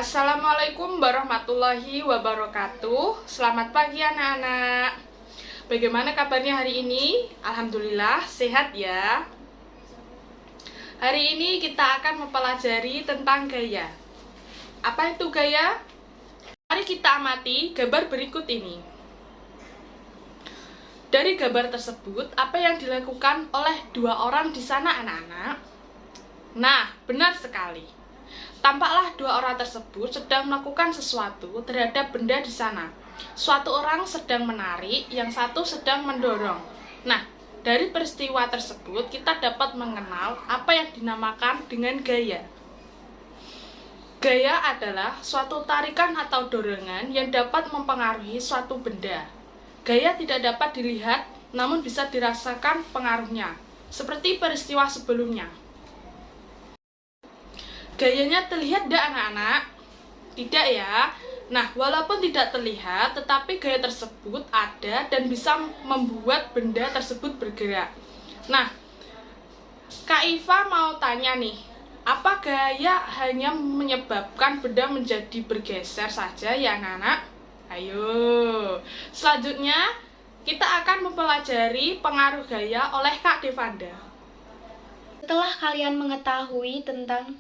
Assalamualaikum warahmatullahi wabarakatuh. Selamat pagi anak-anak. Bagaimana kabarnya hari ini? Alhamdulillah sehat ya. Hari ini kita akan mempelajari tentang gaya. Apa itu gaya? Mari kita amati gambar berikut ini. Dari gambar tersebut, apa yang dilakukan oleh dua orang di sana anak-anak? Nah, benar sekali. Tampaklah dua orang tersebut sedang melakukan sesuatu terhadap benda di sana. Suatu orang sedang menarik, yang satu sedang mendorong. Nah, dari peristiwa tersebut kita dapat mengenal apa yang dinamakan dengan gaya. Gaya adalah suatu tarikan atau dorongan yang dapat mempengaruhi suatu benda. Gaya tidak dapat dilihat, namun bisa dirasakan pengaruhnya, seperti peristiwa sebelumnya. Gayanya terlihat tidak anak-anak? Tidak ya. Nah, walaupun tidak terlihat, tetapi gaya tersebut ada dan bisa membuat benda tersebut bergerak. Nah, Kak Iva mau tanya nih, apa gaya hanya menyebabkan benda menjadi bergeser saja ya anak-anak? Ayo, selanjutnya kita akan mempelajari pengaruh gaya oleh Kak Devanda. Setelah kalian mengetahui tentang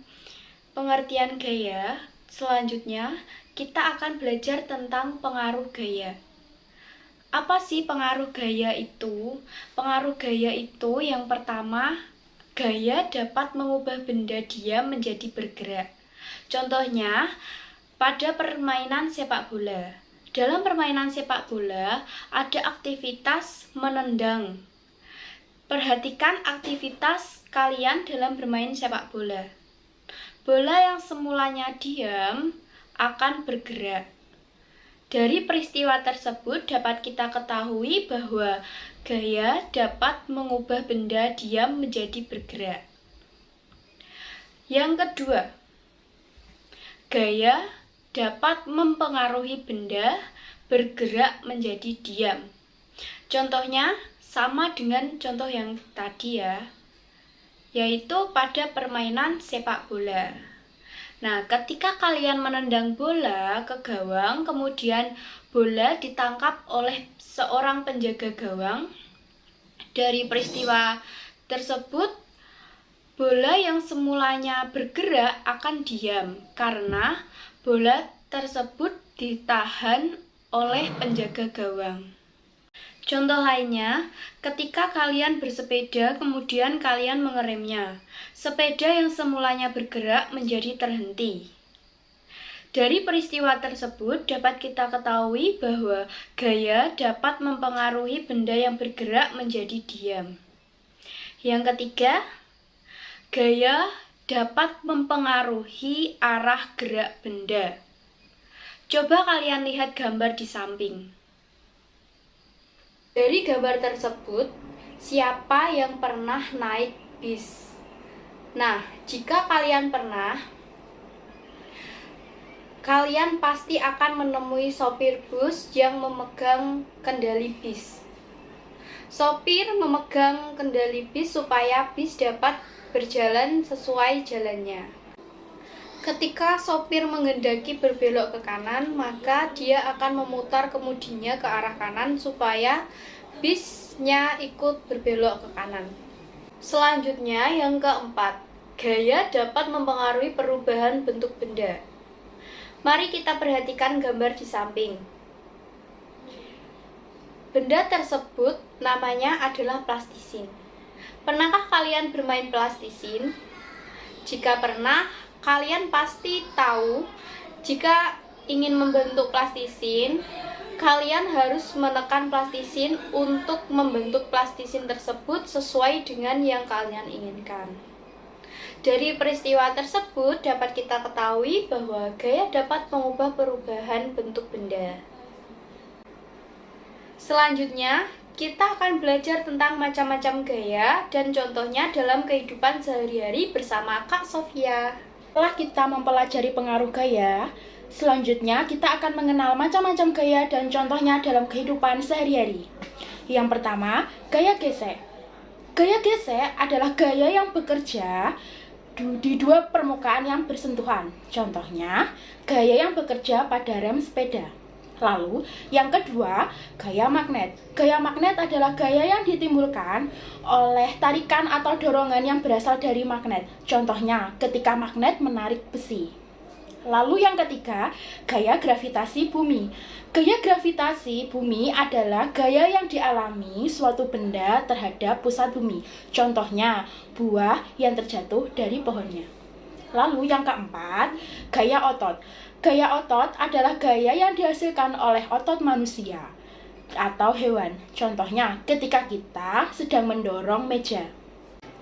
pengertian gaya, selanjutnya kita akan belajar tentang pengaruh gaya. Apa sih pengaruh gaya itu? Pengaruh gaya itu yang pertama, gaya dapat mengubah benda diam menjadi bergerak. Contohnya, pada permainan sepak bola. Dalam permainan sepak bola, ada aktivitas menendang. Perhatikan aktivitas kalian dalam bermain sepak bola. Bola yang semulanya diam akan bergerak. Dari peristiwa tersebut dapat kita ketahui bahwa gaya dapat mengubah benda diam menjadi bergerak. Yang kedua, gaya dapat mempengaruhi benda bergerak menjadi diam. Contohnya sama dengan contoh yang tadi ya, yaitu pada permainan sepak bola. Nah, ketika kalian menendang bola ke gawang, kemudian bola ditangkap oleh seorang penjaga gawang. Dari peristiwa tersebut, bola yang semulanya bergerak akan diam karena bola tersebut ditahan oleh penjaga gawang. Contoh lainnya, ketika kalian bersepeda kemudian kalian mengeremnya, sepeda yang semulanya bergerak menjadi terhenti. Dari peristiwa tersebut dapat kita ketahui bahwa gaya dapat mempengaruhi benda yang bergerak menjadi diam. Yang ketiga, gaya dapat mempengaruhi arah gerak benda. Coba kalian lihat gambar di samping. Dari gambar tersebut, siapa yang pernah naik bis? Nah, jika kalian pernah, kalian pasti akan menemui sopir bus yang memegang kendali bis. Sopir memegang kendali bis supaya bis dapat berjalan sesuai jalannya. Ketika sopir menghendaki berbelok ke kanan, maka dia akan memutar kemudinya ke arah kanan supaya bisnya ikut berbelok ke kanan. Selanjutnya, yang keempat, gaya dapat mempengaruhi perubahan bentuk benda. Mari kita perhatikan gambar di samping. Benda tersebut namanya adalah plastisin. Pernahkah kalian bermain plastisin? Jika pernah, kalian pasti tahu jika ingin membentuk plastisin, kalian harus menekan plastisin untuk membentuk plastisin tersebut sesuai dengan yang kalian inginkan. Dari peristiwa tersebut dapat kita ketahui bahwa gaya dapat mengubah perubahan bentuk benda. Selanjutnya, kita akan belajar tentang macam-macam gaya dan contohnya dalam kehidupan sehari-hari bersama Kak Sofia. Setelah kita mempelajari pengaruh gaya, selanjutnya kita akan mengenal macam-macam gaya dan contohnya dalam kehidupan sehari-hari. Yang pertama, gaya gesek. Gaya gesek adalah gaya yang bekerja di dua permukaan yang bersentuhan. Contohnya, gaya yang bekerja pada rem sepeda. Lalu, yang kedua, gaya magnet. Gaya magnet adalah gaya yang ditimbulkan oleh tarikan atau dorongan yang berasal dari magnet. Contohnya, ketika magnet menarik besi. Lalu yang ketiga, gaya gravitasi bumi. Gaya gravitasi bumi adalah gaya yang dialami suatu benda terhadap pusat bumi. Contohnya, buah yang terjatuh dari pohonnya. Lalu yang keempat, gaya otot. Gaya otot adalah gaya yang dihasilkan oleh otot manusia atau hewan. Contohnya, ketika kita sedang mendorong meja.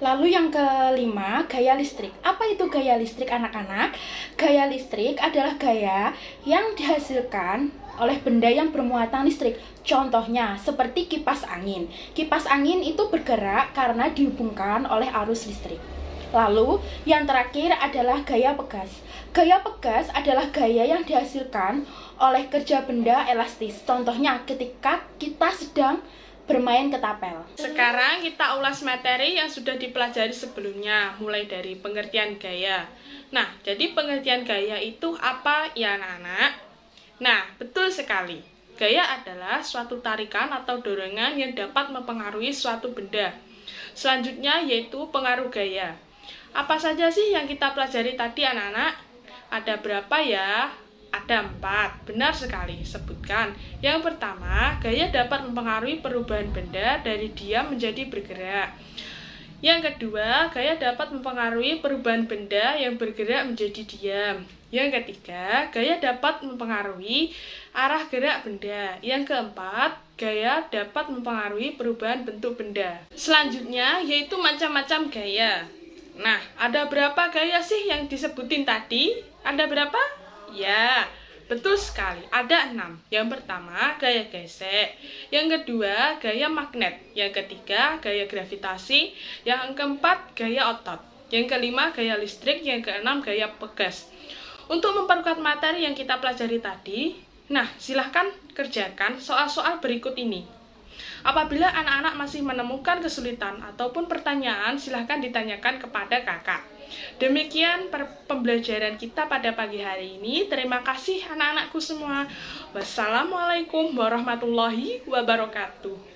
Lalu yang kelima, gaya listrik. Apa itu gaya listrik, anak-anak? Gaya listrik adalah gaya yang dihasilkan oleh benda yang bermuatan listrik. Contohnya, seperti kipas angin. Kipas angin itu bergerak karena dihubungkan oleh arus listrik. Lalu, yang terakhir adalah gaya pegas. Gaya pegas adalah gaya yang dihasilkan oleh kerja benda elastis. Contohnya, ketika kita sedang bermain ketapel. Sekarang kita ulas materi yang sudah dipelajari sebelumnya, mulai dari pengertian gaya. Nah, jadi pengertian gaya itu apa ya anak-anak? Nah, betul sekali. Gaya adalah suatu tarikan atau dorongan yang dapat mempengaruhi suatu benda. Selanjutnya yaitu pengaruh gaya. Apa saja sih yang kita pelajari tadi anak-anak? Ada berapa ya? Ada 4, benar sekali, sebutkan. Yang pertama, gaya dapat mempengaruhi perubahan benda dari diam menjadi bergerak. Yang kedua, gaya dapat mempengaruhi perubahan benda yang bergerak menjadi diam. Yang ketiga, gaya dapat mempengaruhi arah gerak benda. Yang keempat, gaya dapat mempengaruhi perubahan bentuk benda. Selanjutnya, yaitu macam-macam gaya. Nah, ada berapa gaya sih yang disebutin tadi? Ada berapa? Ya, betul sekali. Ada 6. Yang pertama, gaya gesek. Yang kedua, gaya magnet. Yang ketiga, gaya gravitasi. Yang keempat, gaya otot. Yang kelima, gaya listrik. Yang keenam, gaya pegas. Untuk memperkuat materi yang kita pelajari tadi, nah, silahkan kerjakan soal-soal berikut ini. Apabila anak-anak masih menemukan kesulitan ataupun pertanyaan, silahkan ditanyakan kepada kakak. Demikian pembelajaran kita pada pagi hari ini. Terima kasih anak-anakku semua. Wassalamualaikum warahmatullahi wabarakatuh.